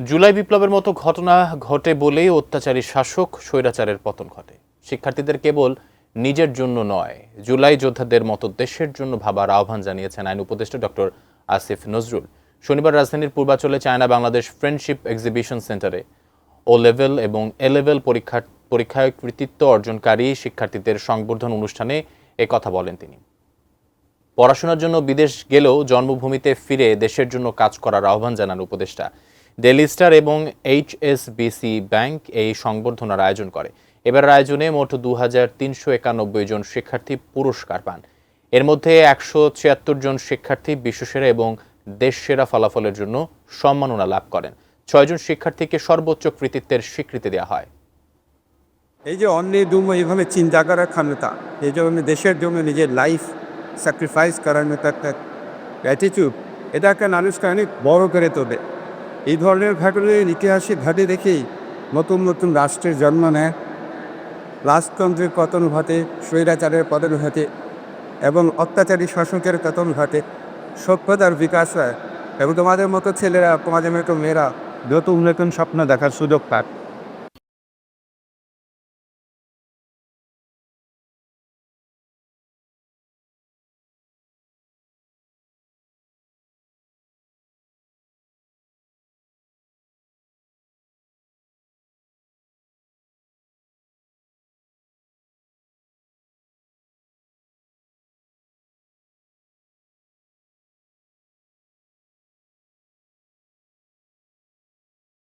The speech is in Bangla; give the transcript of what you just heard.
জুলাই বিপ্লবের মতো ঘটনা ঘটে বলেই অত্যাচারী শাসক স্বৈরাচারের পতন ঘটে। শিক্ষার্থীদের কেবল নিজের জন্য নয়, জুলাই যোদ্ধাদের মতো দেশের জন্য ভাবার আহ্বান জানিয়েছেন আইন উপদেষ্টা ডক্টর আসিফ নজরুল। শনিবার রাজধানীর পূর্বাঞ্চলে চায়না বাংলাদেশ ফ্রেন্ডশিপ এক্সিবিশন সেন্টারে ও লেভেল এবং এ লেভেল পরীক্ষায় কৃতিত্ব অর্জনকারী শিক্ষার্থীদের সংবর্ধন অনুষ্ঠানে কথা বলেন তিনি। পড়াশোনার জন্য বিদেশ গেলেও জন্মভূমিতে ফিরে দেশের জন্য কাজ করার আহ্বান জানান উপদেষ্টা। ডেইলি স্টার এবং HSBC ব্যাংক এই সংবর্ধনার আয়োজন করে। এবার আয়োজনে মোট 2391 জন শিক্ষার্থী পুরস্কার পান। এর মধ্যে 176 জন শিক্ষার্থী বিশ্বসেরা এবং দেশসেরা ফলাফলের জন্য সম্মাননা লাভ করেন। 6 জন শিক্ষার্থীকে সর্বোচ্চ কৃতিত্বের স্বীকৃতি দেওয়া হয়। এই যে অন্যের জন্য এইভাবে চিন্তা করার ক্ষমতা, এই জন্য নিজের জন্য নিজের লাইফ স্যাক্রিফাইস করার মতো একটা অ্যাটিটিউড, এটা একটা মানুষকে অনেক বড় করে তোলে। এই ধরনের ঘটনার ইতিহাসে ঘটে দেখেই নতুন নতুন রাষ্ট্রের জন্ম নেয়, রাজতন্ত্রের পতন ঘটে, স্বৈরাচারের পতন ঘটে এবং অত্যাচারী শাসকের পতন ঘটে, সভ্যতার বিকাশ হয় এবং তোমাদের মতো ছেলেরা, তোমাদের মতো মেয়েরা নতুন নতুন স্বপ্ন দেখার সুযোগ পায়।